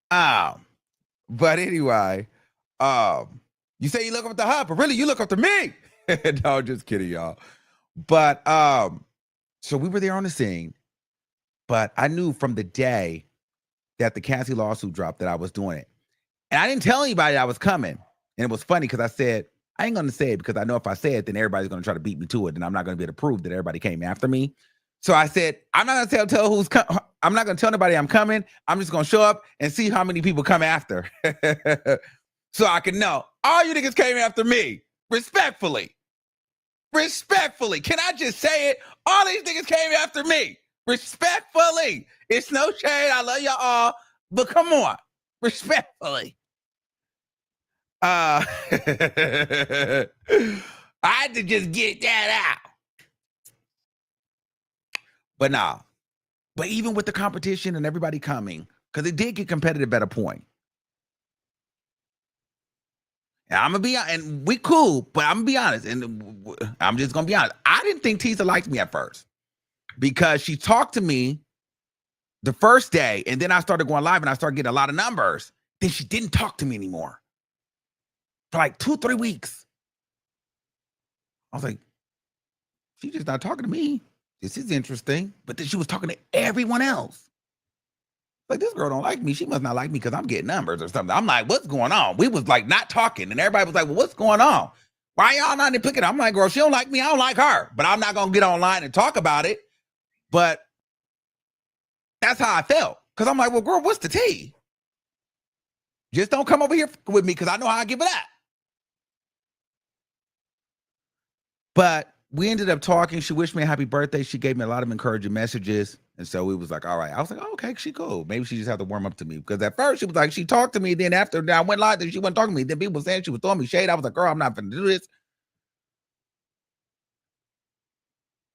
But anyway, you say you look up the hub, but really you look up to me. No, just kidding, y'all. But so we were there on the scene, but I knew from the day that the Cassie lawsuit dropped that I was doing it. And I didn't tell anybody I was coming. And it was funny because I said, I ain't going to say it because I know if I say it, then everybody's going to try to beat me to it. And I'm not going to be able to prove that everybody came after me. So I said, I'm not going to tell who's coming. I'm not going to tell nobody I'm coming. I'm just going to show up and see how many people come after. So I can know. All you niggas came after me. Respectfully. Can I just say it? All these niggas came after me. Respectfully. It's no shade. I love y'all all. But come on. Respectfully. I had to just get that out. But no. But even with the competition and everybody coming, because it did get competitive at a point. And I'm gonna be, and we cool, but I'm gonna be honest, and I'm just gonna be honest. I didn't think Tisa liked me at first because she talked to me the first day, and then I started going live and I started getting a lot of numbers. Then she didn't talk to me anymore for like 2-3 weeks. I was like, she's just not talking to me. This is interesting. But then she was talking to everyone else. Like, this girl don't like me. She must not like me because I'm getting numbers or something. I'm like, what's going on? We was like not talking. And everybody was like, well, what's going on? Why y'all not picking? I'm like, girl, she don't like me. I don't like her. But I'm not going to get online and talk about it. But that's how I felt. Because I'm like, well, girl, what's the tea? Just don't come over here with me because I know how I give it up. But we ended up talking. She wished me a happy birthday. She gave me a lot of encouraging messages. And so it was like, all right. I was like, oh, okay, she cool. Maybe she just had to warm up to me. Because at first she was like, she talked to me. Then after I went live, then she wasn't talking to me. Then people were saying she was throwing me shade. I was like, girl, I'm not going to do this.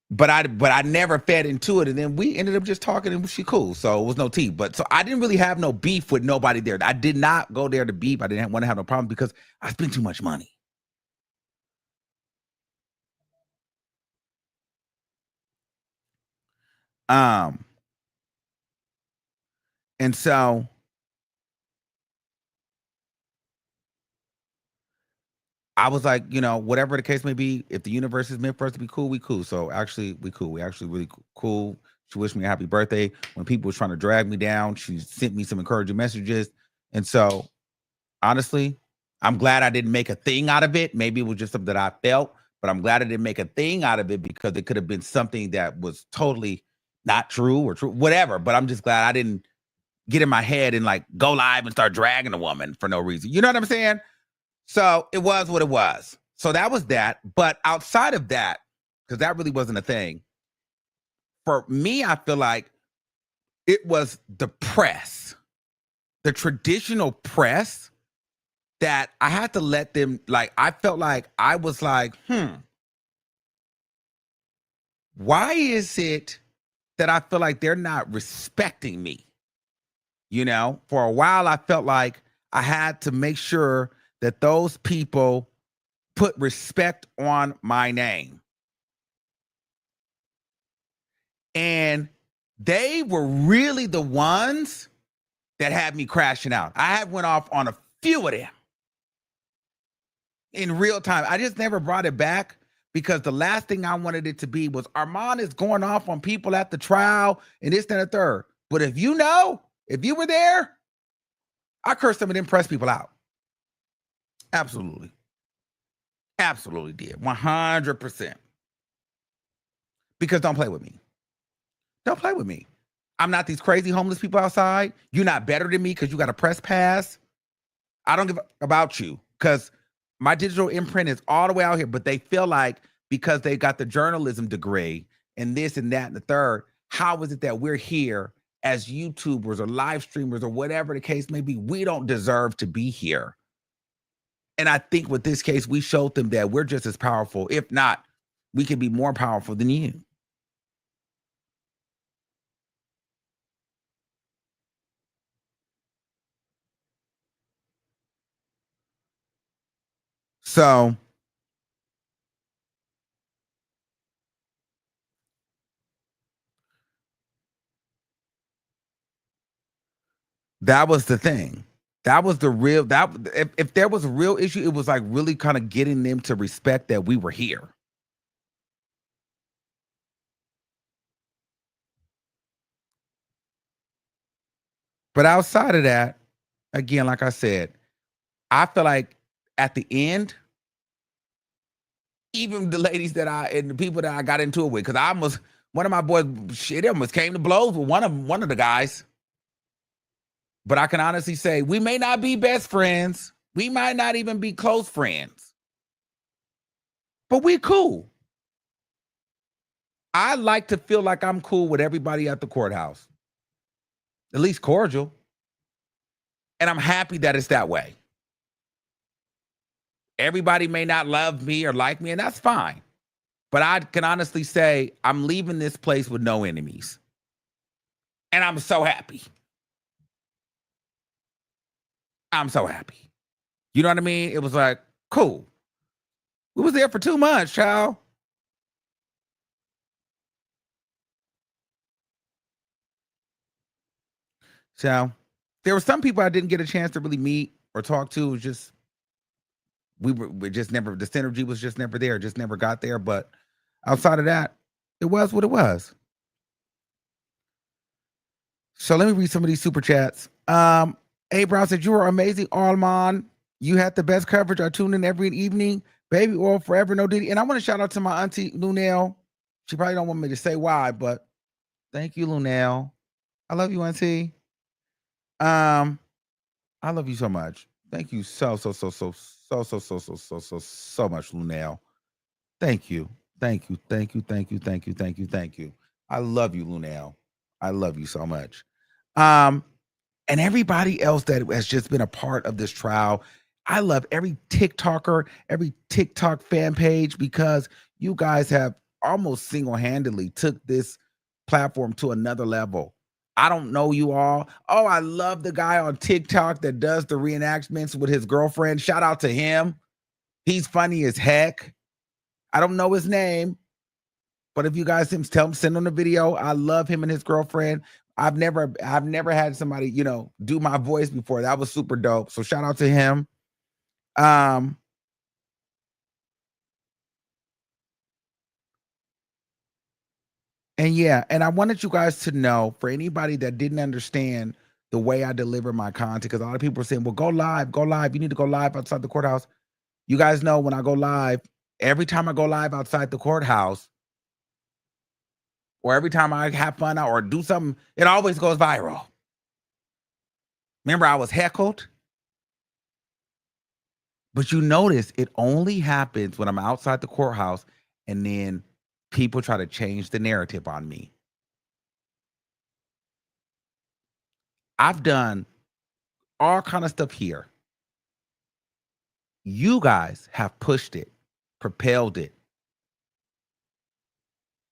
But I never fed into it. And then we ended up just talking and she cool. So it was no tea. But so I didn't really have no beef with nobody there. I did not go there to beef. I didn't want to have no problem because I spent too much money. And so I was like, you know, whatever the case may be, if the universe is meant for us to be cool, we cool. So actually, we cool. We actually really cool. She wished me a happy birthday. When people was trying to drag me down, she sent me some encouraging messages. And so, honestly, I'm glad I didn't make a thing out of it. Maybe it was just something that I felt, but I'm glad I didn't make a thing out of it because it could have been something that was totally not true or true, whatever. But I'm just glad I didn't get in my head and like go live and start dragging a woman for no reason. You know what I'm saying? So it was what it was. So that was that. But outside of that, because that really wasn't a thing, for me, I feel like it was the press, the traditional press, that I had to let them, like, I felt like I was like, why is it that I feel like they're not respecting me? You know, for a while, I felt like I had to make sure that those people put respect on my name. And they were really the ones that had me crashing out. I had went off on a few of them in real time. I just never brought it back because the last thing I wanted it to be was Armand is going off on people at the trial and this, that, and the third. But if you know, if you were there, I cursed them and didn't press people out. Absolutely. Absolutely did. 100%. Because don't play with me. Don't play with me. I'm not these crazy homeless people outside. You're not better than me because you got a press pass. I don't give about you because my digital imprint is all the way out here, but they feel like because they got the journalism degree and this and that and the third, how is it that we're here as YouTubers or live streamers or whatever the case may be? We don't deserve to be here. And I think with this case, we showed them that we're just as powerful. If not, we can be more powerful than you. So that was the thing. That was the real, that if there was a real issue, it was like really kind of getting them to respect that we were here. But outside of that, again, like I said, I feel like at the end, even the ladies that and the people that I got into it with, because I almost, one of my boys, shit, almost came to blows with one of the guys. But I can honestly say we may not be best friends. We might not even be close friends. But we cool. I like to feel like I'm cool with everybody at the courthouse. At least cordial. And I'm happy that it's that way. Everybody may not love me or like me, and that's fine. But I can honestly say I'm leaving this place with no enemies. And I'm so happy. I'm so happy. You know what I mean? It was like, cool. We was there for 2 months, child. So there were some people I didn't get a chance to really meet or talk to. It was just, we just never, the synergy was just never there, just never got there. But outside of that, it was what it was. So let me read some of these super chats. A Brown said, you are amazing, Armand. You had the best coverage. I tune in every evening. Baby oil forever, no Diddy. And I want to shout out to my auntie, Lunel. She probably don't want me to say why, but thank you, Lunel. I love you, auntie. I love you so much. Thank you so much, Lunel. Thank you. Thank you. I love you, Lunel. I love you so much. And everybody else that has just been a part of this trial. I love every TikToker, every TikTok fan page, because you guys have almost single-handedly took this platform to another level. I don't know you all. Oh, I love the guy on TikTok that does the reenactments with his girlfriend. Shout out to him. He's funny as heck. I don't know his name, but if you guys tell him, send him the video. I love him and his girlfriend. I've never had somebody, do my voice before. That was super dope. So shout out to him. And yeah, and I wanted you guys to know, for anybody that didn't understand the way I deliver my content, because a lot of people are saying, well, go live. You need to go live outside the courthouse. You guys know when I go live, every time I go live outside the courthouse, or every time I have fun or do something, it always goes viral. Remember, I was heckled? But you notice it only happens when I'm outside the courthouse, and then people try to change the narrative on me. I've done all kind of stuff here. You guys have pushed it, propelled it.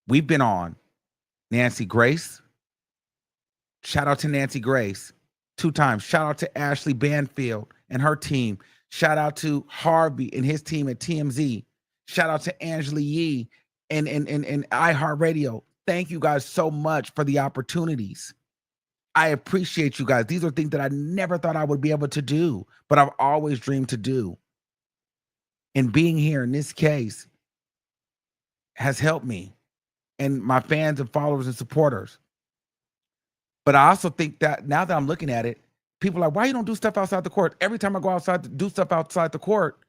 We've been on Nancy Grace. Shout out to Nancy Grace 2 times. Shout out to Ashley Banfield and her team. Shout out to Harvey and his team at TMZ. Shout out to Angela Yee and iHeartRadio. Thank you guys so much for the opportunities. I appreciate you guys. These are things that I never thought I would be able to do, but I've always dreamed to do. And being here in this case has helped me and my fans and followers and supporters. But I also think that now that I'm looking at it, people are like, why you don't do stuff outside the court? Every time I go outside to do stuff outside the court,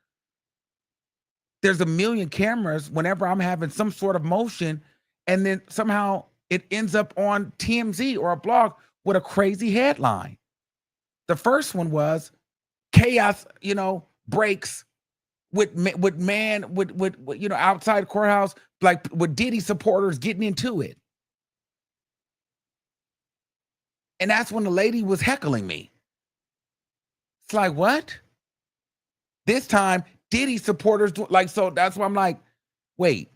there's a million cameras whenever I'm having some sort of motion, and then somehow it ends up on TMZ or a blog with a crazy headline. The first one was chaos, breaks with outside courthouse, like with Diddy supporters getting into it. And that's when the lady was heckling me. It's like, what? This time, Diddy supporters, so that's why I'm like, wait,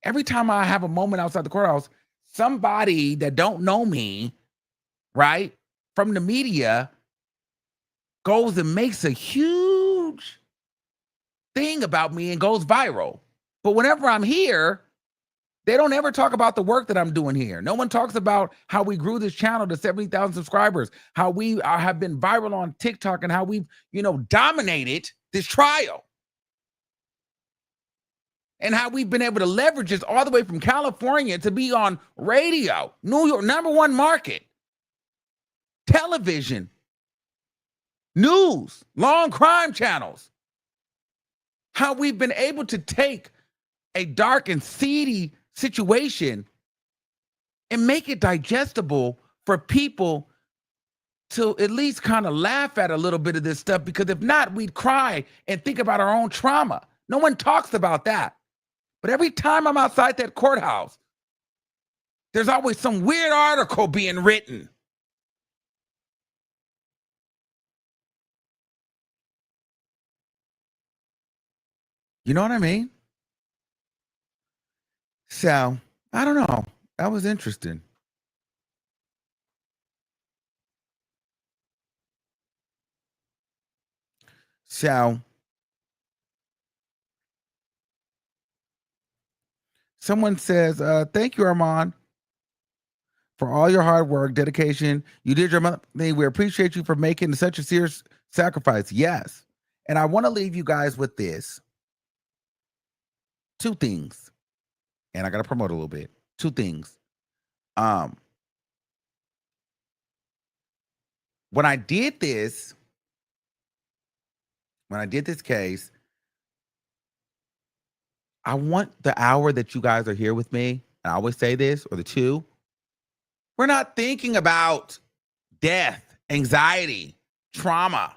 every time I have a moment outside the courthouse, somebody that don't know me, right, from the media goes and makes a huge thing about me and goes viral. But whenever I'm here, they don't ever talk about the work that I'm doing here. No one talks about how we grew this channel to 70,000 subscribers, how we have been viral on TikTok, and how we've, dominated this trial. And how we've been able to leverage this all the way from California to be on radio, New York, #1 market, television, news, long crime channels. How we've been able to take a dark and seedy situation and make it digestible for people to at least kind of laugh at a little bit of this stuff, because if not, we'd cry and think about our own trauma. No one talks about that. But every time I'm outside that courthouse, there's always some weird article being written. You know what I mean? So, I don't know. That was interesting. So, someone says, thank you, Armand, for all your hard work, dedication. You did your thing. We appreciate you for making such a serious sacrifice. Yes. And I want to leave you guys with this. Two things. And I got to promote a little bit. Two things. When I did this case, I want the hour that you guys are here with me, and I always say this, or the two, we're not thinking about death, anxiety, trauma,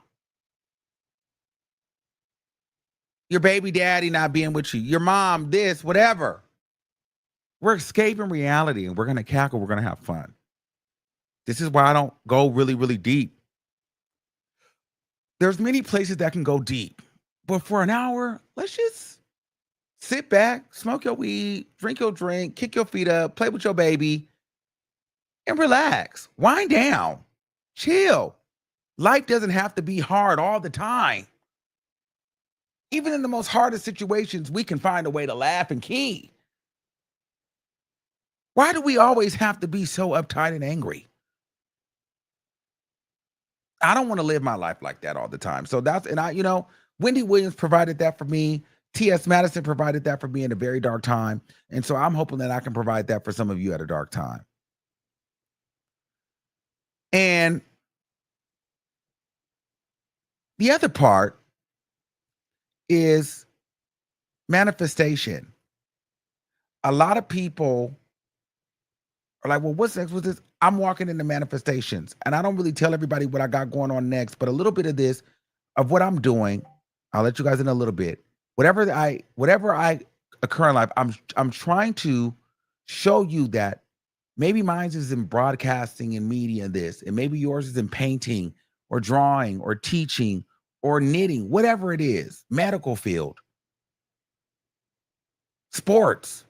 your baby daddy not being with you, your mom, this, whatever. We're escaping reality, and we're going to cackle. We're going to have fun. This is why I don't go really, really deep. There's many places that can go deep, but for an hour, let's just sit back, smoke your weed, drink your drink, kick your feet up, play with your baby, and relax. Wind down. Chill. Life doesn't have to be hard all the time. Even in the most hardest situations, we can find a way to laugh and key. Why do we always have to be so uptight and angry? I don't want to live my life like that all the time. So Wendy Williams provided that for me. T.S. Madison provided that for me in a very dark time. And so I'm hoping that I can provide that for some of you at a dark time. And the other part is manifestation. A lot of people are like, well, what's next with this? I'm walking into manifestations. And I don't really tell everybody what I got going on next, but a little bit of this, of what I'm doing, I'll let you guys in a little bit. Whatever I occur in life, I'm trying to show you that maybe mine is in broadcasting and media and this, and maybe yours is in painting or drawing or teaching or knitting, whatever it is, medical field, sports.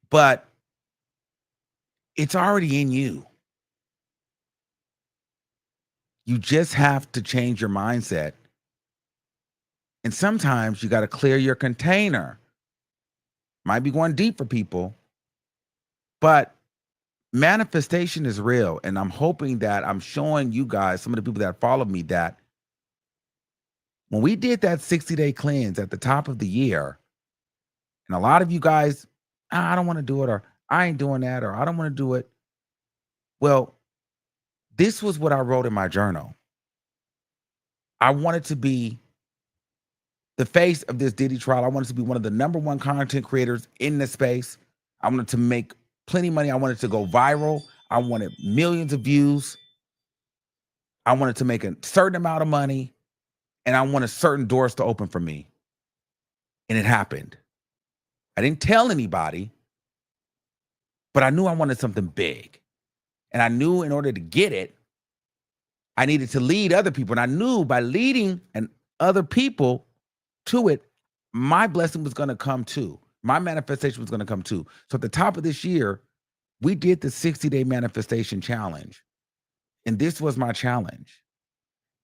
But it's already in you. You just have to change your mindset. And sometimes you got to clear your container. Might be going deep for people, but manifestation is real. And I'm hoping that I'm showing you guys, some of the people that follow me, that when we did that 60-day cleanse at the top of the year, and a lot of you guys, I don't want to do it, or I ain't doing that, or I don't want to do it. Well, this was what I wrote in my journal. I wanted to be the face of this Diddy trial. I wanted to be one of the #1 content creators in this space. I wanted to make plenty of money. I wanted to go viral. I wanted millions of views. I wanted to make a certain amount of money, and I wanted certain doors to open for me. And it happened. I didn't tell anybody, but I knew I wanted something big. And I knew in order to get it, I needed to lead other people. And I knew by leading other people to it, my blessing was going to come too. My manifestation was going to come too. So at the top of this year, we did the 60-day manifestation challenge. And this was my challenge.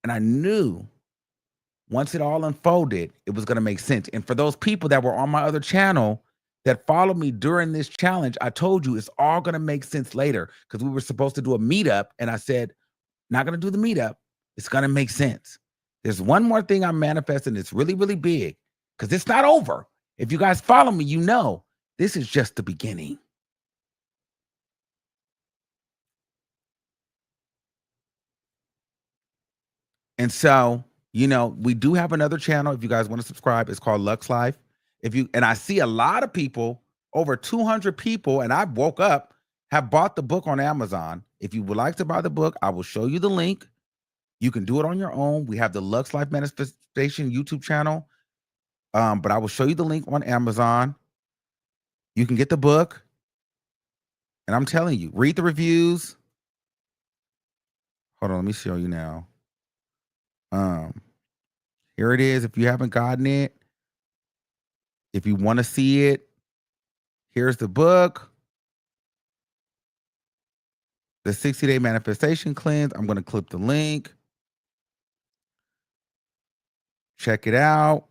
And I knew once it all unfolded, it was going to make sense. And for those people that were on my other channel that followed me during this challenge, I told you it's all going to make sense later, because we were supposed to do a meetup. And I said, not going to do the meetup. It's going to make sense. There's one more thing I'm manifesting that's really, really big, because it's not over. If you guys follow me, you know this is just the beginning. And so, we do have another channel. If you guys want to subscribe, it's called Lux Life. And I see a lot of people, over 200 people, and I woke up, have bought the book on Amazon. If you would like to buy the book, I will show you the link. You can do it on your own. We have the Lux Life Manifestation YouTube channel. But I will show you the link on Amazon. You can get the book. And I'm telling you, read the reviews. Hold on, let me show you now. Here it is. If you haven't gotten it, if you want to see it, here's the book. The 60-day manifestation cleanse. I'm going to clip the link. Check it out.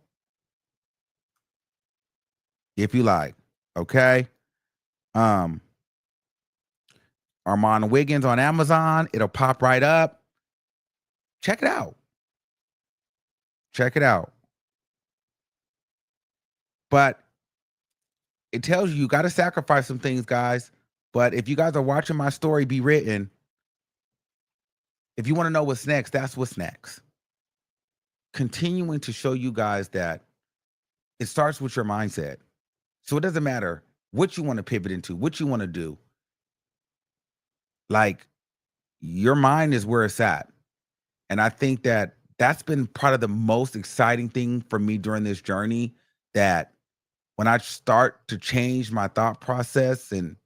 If you like. Okay. Armand Wiggins on Amazon. It'll pop right up. Check it out. Check it out. But it tells you got to sacrifice some things, guys. But if you guys are watching my story be written, if you want to know what's next, that's what's next. Continuing to show you guys that it starts with your mindset. So it doesn't matter what you want to pivot into, what you want to do. Like, your mind is where it's at. And I think that that's been part of the most exciting thing for me during this journey, that when I start to change my thought process and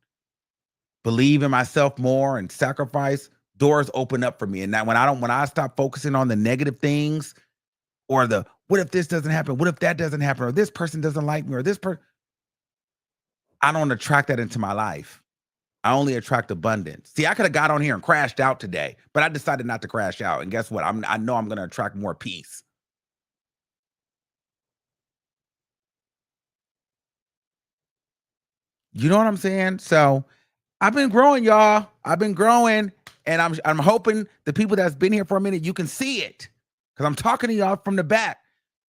believe in myself more and sacrifice, doors open up for me. And that when I stop focusing on the negative things, or the, what if this doesn't happen? What if that doesn't happen? Or this person doesn't like me, or this person, I don't attract that into my life. I only attract abundance. See, I could have got on here and crashed out today, but I decided not to crash out. And guess what? I know I'm going to attract more peace. You know what I'm saying? So I've been growing, y'all. I've been growing, and I'm hoping the people that's been here for a minute, you can see it, because I'm talking to y'all from the back.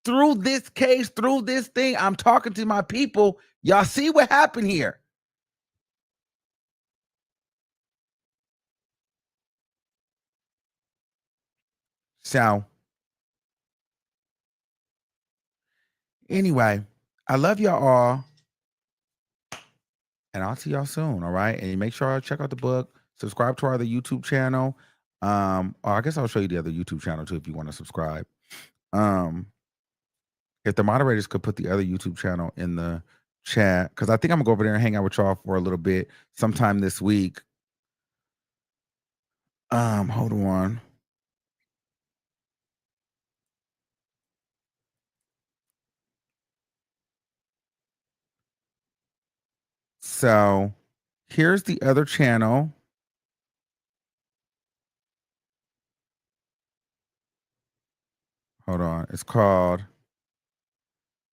Through this case, through this thing, I'm talking to my people. Y'all see what happened here. So anyway, I love y'all all. And I'll see y'all soon, all right? And make sure I check out the book. Subscribe to our other YouTube channel. Or I guess I'll show you the other YouTube channel too if you want to subscribe. If the moderators could put the other YouTube channel in the chat, because I think I'm gonna go over there and hang out with y'all for a little bit sometime this week. Hold on. So here's the other channel. Hold on. It's called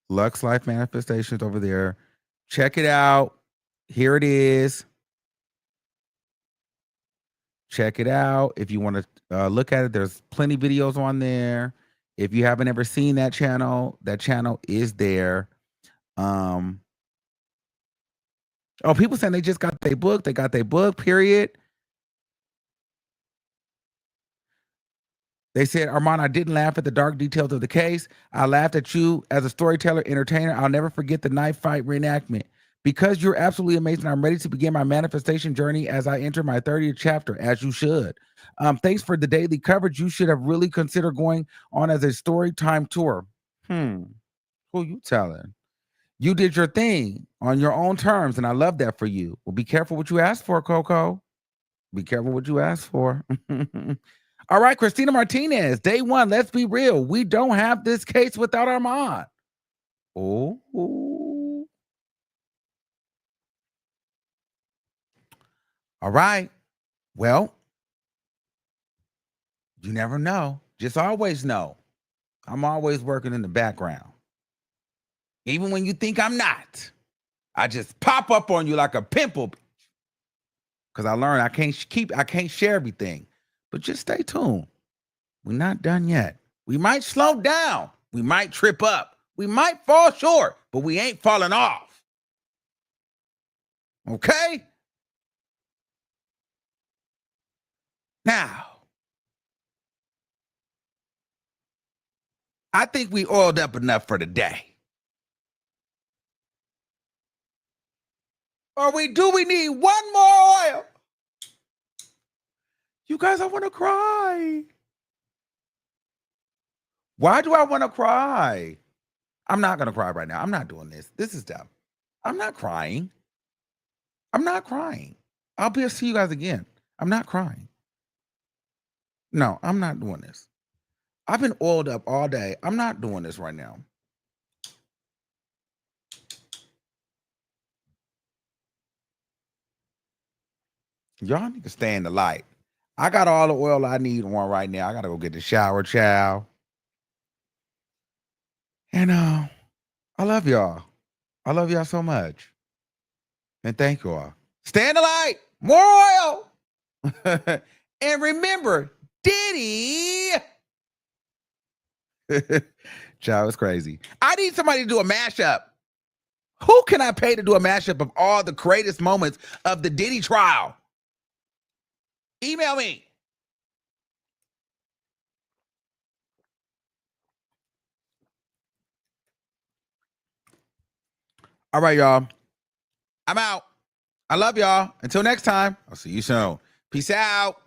Lux Life Manifestations over there. Check it out. Here it is. Check it out. If you want to look at it, there's plenty of videos on there. If you haven't ever seen that channel is there. Oh, people saying they just got their book. They got their book, period. They said, Armand, I didn't laugh at the dark details of the case. I laughed at you as a storyteller, entertainer. I'll never forget the knife fight reenactment. Because you're absolutely amazing, I'm ready to begin my manifestation journey as I enter my 30th chapter, as you should. Thanks for the daily coverage. You should have really considered going on as a story time tour. Who you telling? You did your thing on your own terms, and I love that for you. Well, be careful what you ask for, Coco. Be careful what you ask for. All right, Christina Martinez, day one. Let's be real. We don't have this case without Armand. Oh. All right. Well, you never know. Just always know. I'm always working in the background. Even when you think I'm not, I just pop up on you like a pimple. Because I learned I can't share everything. But just stay tuned. We're not done yet. We might slow down. We might trip up. We might fall short, but we ain't falling off. Okay? Now, I think we oiled up enough for today. Or we need one more oil? You guys, I want to cry. Why do I want to cry? I'm not going to cry right now. I'm not doing this. This is dumb. I'm not crying. I'm not crying. I'll see you guys again. I'm not crying. No, I'm not doing this. I've been oiled up all day. I'm not doing this right now. Y'all need to stay in the light. I got all the oil I need on right now. I got to go get the shower, chow. And I love y'all. I love y'all so much. And thank y'all. Stay in the light. More oil. And remember, Diddy. Child, it's crazy. I need somebody to do a mashup. Who can I pay to do a mashup of all the greatest moments of the Diddy trial? Email me. All right, y'all. I'm out. I love y'all. Until next time, I'll see you soon. Peace out.